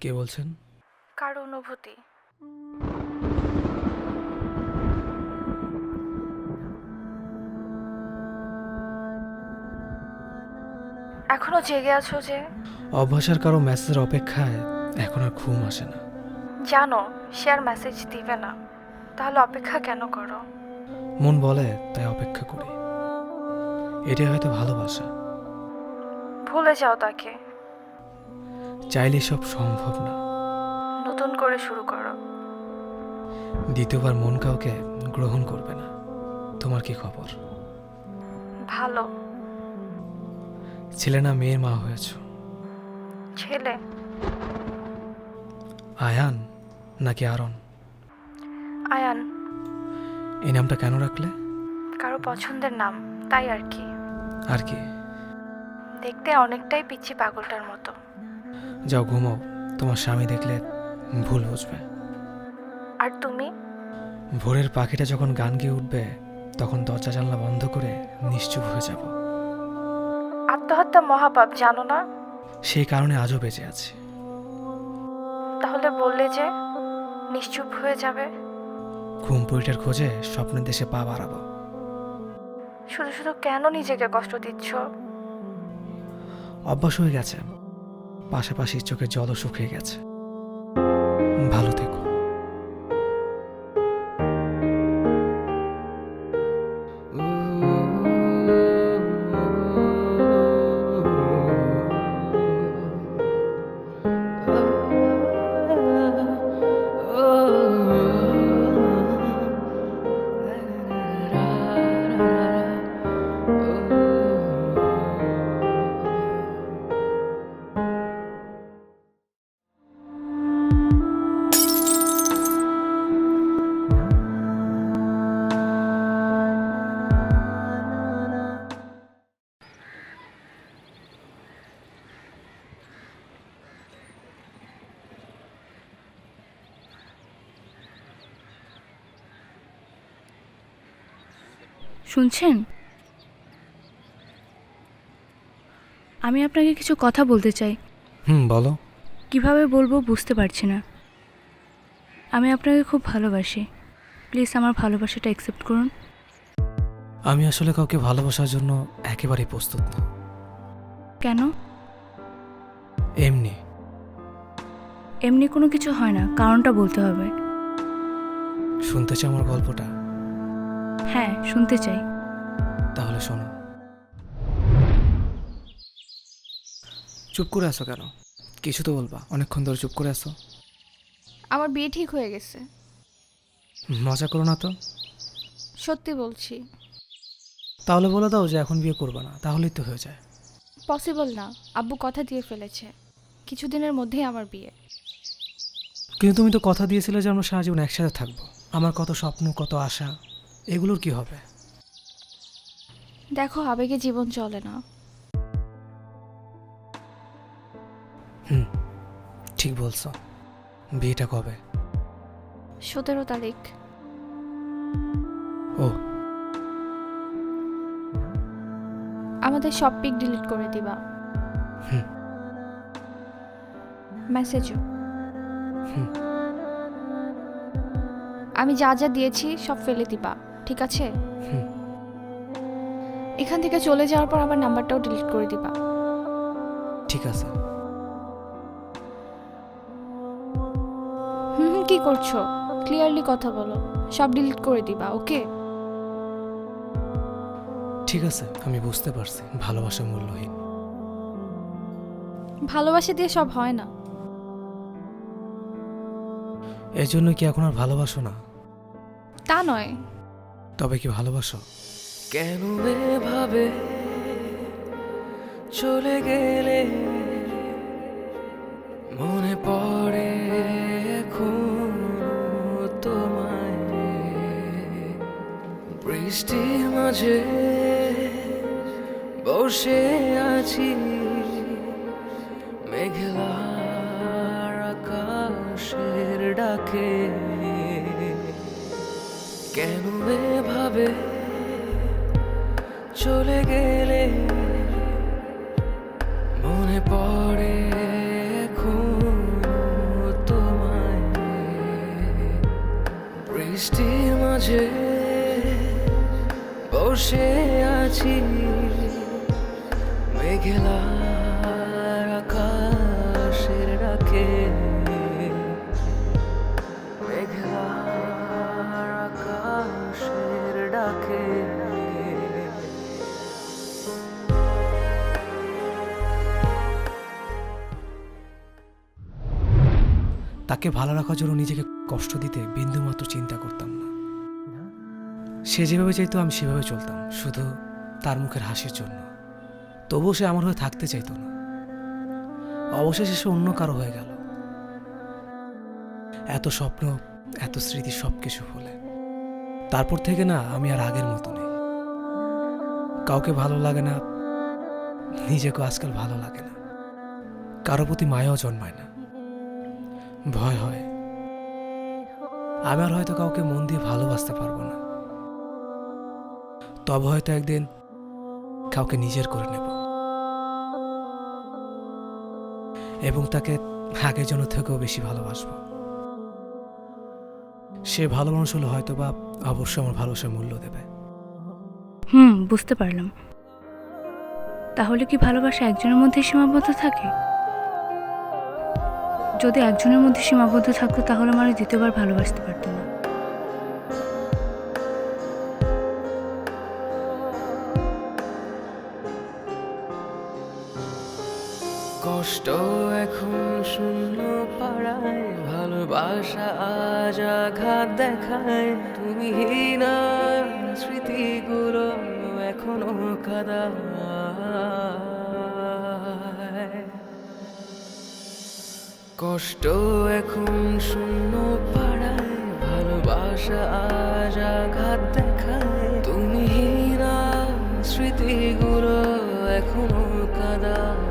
কে বলছেন? কার অনুভূতি? এখনো জেগে আছো যে? অভ্যাসের কারো মেসেজের অপেক্ষায় এখন আর ঘুম আসে না। জানো সে আর মেসেজ দিবে না, তাহলে অপেক্ষা কেন করো? মন বলে তাই অপেক্ষা করি। এটাই হয়তো ভালোবাসা। ভুলে যাও তাকে, চাইলে সব সম্ভব না। নতুন করে শুরু করো। দ্বিতীয়বার মন কাউকে গ্রহণ করবে না। তোমার কি খবর? ভালো। ছেলে না মেয়ের মা হয়েছ? ছেলে। আয়ান নাকি আরন? আয়ান। এই নামটা কেন রাখলে? কারো পছন্দের নাম, তাই আর কি। আর কি? দেখতে অনেকটাই পিচ্ছি পাগলটার মতো। যাও ঘুমাও, তোমার স্বামী দেখলে ভুল বুঝবে। আর তুমি? ভোরের পাখিটা যখন গান গেয়ে উঠবে তখন দরজা জানলা বন্ধ করে নিশ্চুপ হয়ে যাব। আত্মহত্যা মহাপাপ, জানো না? সেই কারণে আজও বেঁচে আছি। তাহলে বললে যে নিশ্চুপ হয়ে যাবে। ঘুম পরিটার খোঁজে স্বপ্নের দেশে পা বাড়াবো। শুধু শুধু কেন নিজেকে কষ্ট দিচ্ছ? অভ্যাস হয়ে গেছে, পাশাপাশি চোখের জলও শুকিয়ে গেছে। ভালো থেকো। শুনছেন? আমি আপনাকে কিছু কথা বলতে চাই। বলো। কিভাবে বলবো বুঝতে পারছি না। আমি আপনাকে খুব ভালোবাসি। প্লিজ আমার ভালোবাসাটা অ্যাকসেপ্ট করুন। আমি আসলে কাউকে ভালোবাসার জন্য একেবারেই প্রস্তুত না। কেন? এমনি। এমনি কোনো কিছু হয় না, কারণটা বলতে হবে। শুনতে চাও আমার গল্পটা? হ্যাঁ, শুনতে চাই। তাহলে শোনো। চুপ করে আছো কেন? কিছু তো বলবা, অনেকক্ষণ ধরে চুপ করে আছো। আমার বিয়ে ঠিক হয়ে গেছে। মজা করো না তো। সত্যি বলছি। তাহলে বলে দাও যে এখন বিয়ে করবে না, তাহলেই তো হয়ে যায়। পসিবল না, আব্বু কথা দিয়ে ফেলেছে, কিছুদিনের মধ্যেই আমার বিয়ে। কিন্তু তুমি তো কথা দিয়েছিলে যে আমরা সারা জীবন একসাথে থাকবো। আমার কত স্বপ্ন, কত আশা, এগুলোর কি হবে? দেখো, আবেগে জীবন চলে না। ঠিক বলছো। বিয়েটা কবে? 17 তারিখ। ও, আমাদের সব পিক ডিলিট করে দিবা। হুম। মেসেজও। হুম। আমি যা যা দিয়েছি সব ফেলে দিবা, ঠিক আছে? হুম। এখান থেকে চলে যাওয়ার পর আমার নাম্বারটাও ডিলিট করে দিবা। ঠিক আছে। কি করছো? ক্লিয়ারলি কথা বলো। সব ডিলিট করে দিবা, ওকে? ঠিক আছে, আমি বুঝতে পারছি ভালোবাসা মূল্যহীন। ভালোবাসা দিয়ে সব হয় না। এর জন্য কি এখন আর ভালোবাসো না? তা নয়। তবে কি ভালোবাসো? কেন এভাবে চলে গেলে মনে পড়ে এখনো তোমায়। বৃষ্টির মাঝে বসে আছি মেঘলার আকাশের ডাকে। কেন এভাবে চলে গেলে মনে পড়ে এখনো বৃষ্টির মাঝে বসে আছি, মেঘলা আকাশের ডাকে, মেঘলা আকাশের ডাকে। তাকে ভালো রাখার জন্য নিজেকে কষ্ট দিতে বিন্দুমাত্র চিন্তা করতাম না। সে যেভাবে চাইতো আমি সেভাবে চলতাম, শুধু তার মুখের হাসির জন্য। তবুও সে আমার হয়ে থাকতে চাইতো না। অবশেষে সে অন্য কারো হয়ে গেল। এত স্বপ্ন, এত স্মৃতি, সবকিছু ভুলে। তারপর থেকে না আমি আর আগের মতো নেই। কাউকে ভালো লাগে না, নিজেকে আজকাল ভালো লাগে না। কারো প্রতি মায়াও জন্মায় না, ভয় হয়। আমি আর হয়তো কাউকে মন দিয়ে ভালোবাসতে পারবো না। তবে হয়তো একদিন কাউকে নিজের করে নেব এবং তাকে আগের জন্য থেকেও বেশি ভালোবাসবো। সে ভালো মানুষ হলে হয়তো বা অবশ্যই আমার ভালোবাসার মূল্য দেবে। বুঝতে পারলাম। তাহলে কি ভালোবাসা একজনের মধ্যে সীমাবদ্ধ থাকে? যদি একজনের মধ্যে সীমাবদ্ধ থাকতো তাহলে আমার দ্বিতীয়বার ভালোবাসতে পারতো না। কষ্ট এখন শূন্য পাড়ায়, ভালোবাসা আজ আঘাত দেখায়। তুমি না স্মৃতিগুলো এখনো কাদায়। কষ্ট এখন শূন্য পাড়ায়, ভালোবাসা আজ আঘাত দেখায়। তুমি না স্মৃতিগুলো এখনো কাদায়।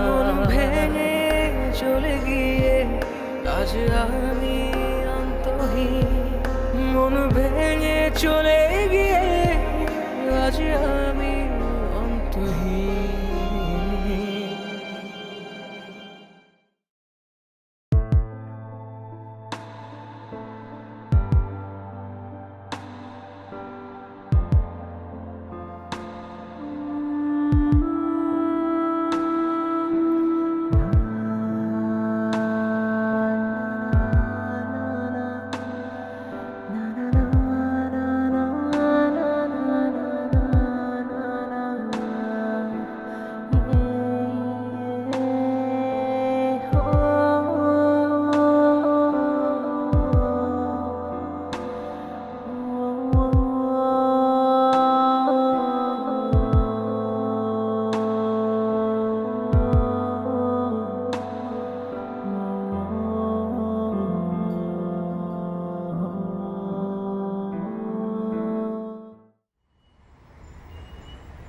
মন ভেঙে চলে গিয়ে আজ আমি অন্তহীন। মন ভেঙে চলে গিয়ে আজ আমি অন্তহীন।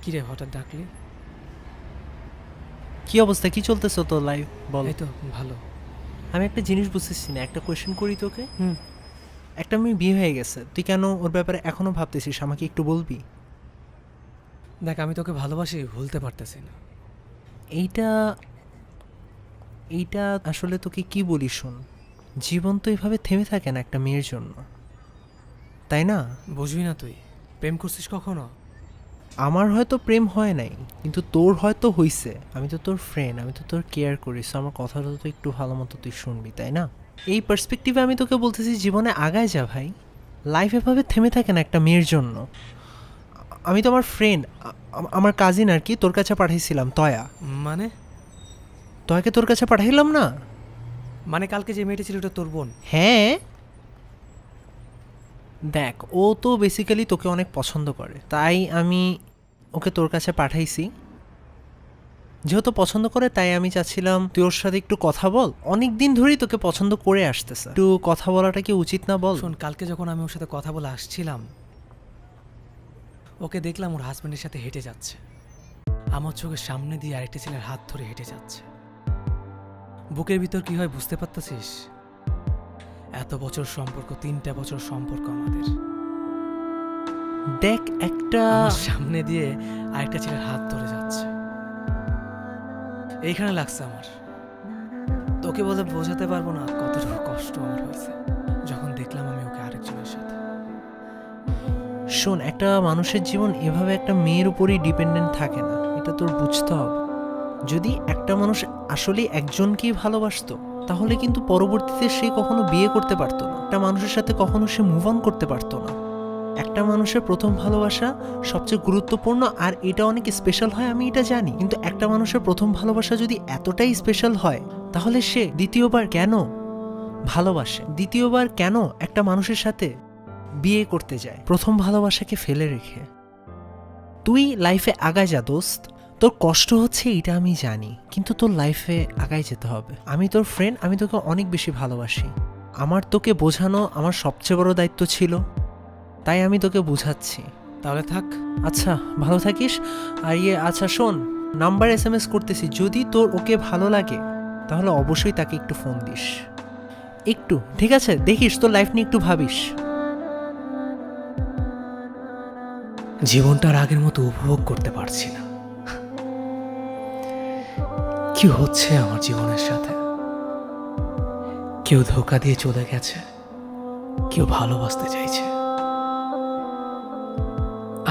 কিরে হঠাৎ ডাকলি? কি অবস্থা, কি চলতেছে তোর লাইফ বল? এই তো ভালো। আমি একটা জিনিস বুঝতেছি না, একটা কোয়েশ্চেন করি তোকে। হুম একটা মেয়ে বিয়ে হয়ে গেছে, তুই কেন ওর ব্যাপারে এখনো ভাবতেছিস? আমাকে একটু বলবি? দেখ, আমি তোকে ভালোবাসি, ভুলতে পারতেছি না। এইটা এইটা আসলে তোকে কি বলি শোন, জীবন তো এভাবে থেমে থাকে না একটা মেয়ের জন্য, তাই না? বুঝবি না তুই? প্রেম করছিস কখনো? আমার হয়তো প্রেম হয় নাই, কিন্তু তোর হয়তো হইছে। আমি তো তোর ফ্রেন্ড, আমি তো তোর কেয়ার করি, সো আমার কথাটা তো একটু ভালো মতো তুই শুনবি, তাই না? এই পার্সপেক্টিভে আমি তোকে বলতেছি, জীবনে আগায় যা ভাই। লাইফ এভাবে থেমে থাকে না একটা মেয়ের জন্য। আমি তো আমার ফ্রেন্ড, আমার কাজিন আর কি, তোর কাছে পাঠাইছিলাম তয়া। মানে? তয়াকে তোর কাছে পাঠাইলাম না? মানে কালকে যে মেয়েটা ছিল ওটা তোর বোন? হ্যাঁ, দেখ ও তো বেসিক্যালি তোকে অনেক পছন্দ করে, তাই আমি ওকে তোর কাছে পাঠাইছি। যেহেতু পছন্দ করে তাই আমি চাচ্ছিলাম তুই ওর সাথে একটু কথা বল। অনেক দিন ধরেই তোকে পছন্দ করে আসতেছে, একটু কথা বলাটা কি উচিত না বল? শোন, কালকে যখন আমি ওর সাথে কথা বলে আসছিলাম, ওকে দেখলাম ওর হাজব্যান্ডের সাথে হেঁটে যাচ্ছে। আমার চোখের সামনে দিয়ে আরেকটা ছেলের হাত ধরে হেঁটে যাচ্ছে। বুকের ভিতর কি হয় বুঝতে পারতেছিস? এত বছর সম্পর্ক, 3টা বছর সম্পর্ক আমাদের। দেখ একটা আমার সামনে দিয়ে আরেকটা ছেলের হাত ধরে যাচ্ছে। এইখানে লাগছে আমার। তোকে বলে বোঝাতে পারবো না কতটুকু কষ্ট আমার হয়েছে যখন দেখলাম শোন, একটা মানুষের জীবন এভাবে একটা মেয়ের উপরেই ডিপেন্ডেন্ট থাকে না, এটা তোর বুঝতে হবে। যদি একটা মানুষ আসলে একজনকেই ভালোবাসতো তাহলে কিন্তু পরবর্তীতে সে কখনো বিয়ে করতে পারতো না, একটা মানুষের সাথে কখনো সে মুভ অন করতে পারতো না। একটা মানুষের প্রথম ভালোবাসা সবচেয়ে গুরুত্বপূর্ণ, আর এটা অনেক স্পেশাল হয়, আমি এটা জানি। কিন্তু একটা মানুষের প্রথম ভালোবাসা যদি এতটাই স্পেশাল হয় তাহলে সে দ্বিতীয়বার কেন ভালোবাসে, দ্বিতীয়বার কেন একটা মানুষের সাথে বিয়ে করতে যায় প্রথম ভালোবাসাকে ফেলে রেখে? তুই লাইফে আগায় যা দোস্ত, তোর কষ্ট হচ্ছে এটা আমি জানি, কিন্তু তোর লাইফে আগায় যেতে হবে। আমি তোর ফ্রেন্ড, আমি তোকে অনেক বেশি ভালোবাসি। আমার তোকে বোঝানো আমার সবচেয়ে বড় দায়িত্ব ছিল, তাই আমি তোকে বুঝাচ্ছি। তাহলে থাক। আচ্ছা, ভালো থাকিস। আর আচ্ছা শোন, নাম্বার SMS করতেছি, যদি তোর ওকে ভালো লাগে তাহলে অবশ্যই তাকে একটু ফোন দিস, একটু, ঠিক আছে? দেখিস তোর লাইফ নিয়ে একটু ভাবিস। জীবনটা আর আগের মতো উপভোগ করতে পারছি না। কি হচ্ছে আমার জীবনের সাথে? কেউ ধোঁকা দিয়ে চলে গেছে, কেউ ভালোবাসতে চাইছে।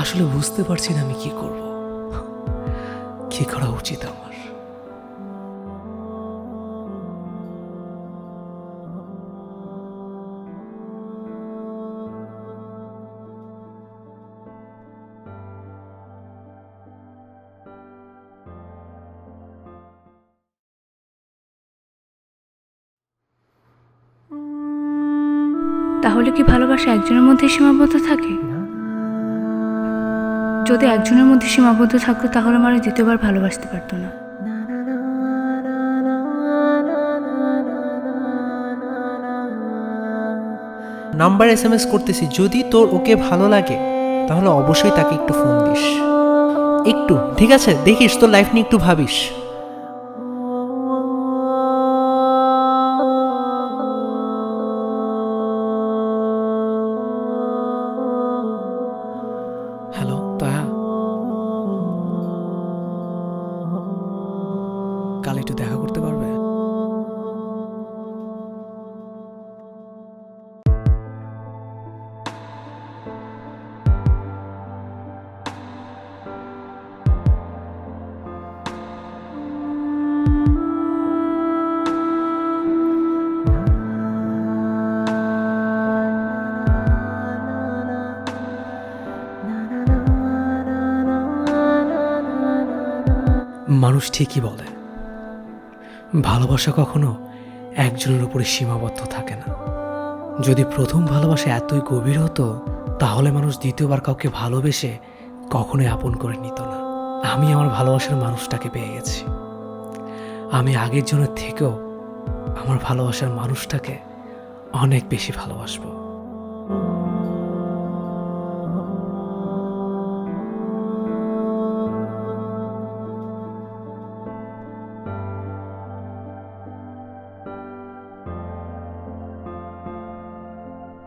আসলে বুঝতে পারছি না আমি কি করব, কি করা উচিত আমার। তাহলে কি ভালোবাসা একজনের মধ্যে সীমাবদ্ধ থাকে? যদি একজনের মধ্যে সীমাবদ্ধ থাকতো তাহলে মানুষ দ্বিতীয়বার ভালোবাসতে পারতো না। নাম্বার SMS করতেছি, যদি তোর ওকে ভালো লাগে তাহলে অবশ্যই তাকে একটু ফোন দিস, একটু, ঠিক আছে? দেখিস তোর লাইফ নিয়ে একটু ভাবিস। হ্যালো তায়া, কাল একটু দেখা করতে পারবে? মানুষ ঠিকই বলে, ভালোবাসা কখনো একজনের উপরে সীমাবদ্ধ থাকে না। যদি প্রথম ভালোবাসা এতই গভীর হতো তাহলে মানুষ দ্বিতীয়বার কাউকে ভালোবেসে কখনোই আপন করে নিত না। আমি আমার ভালোবাসার মানুষটাকে পেয়ে গেছি। আমি আগের জনের থেকেও আমার ভালোবাসার মানুষটাকে অনেক বেশি ভালোবাসবো।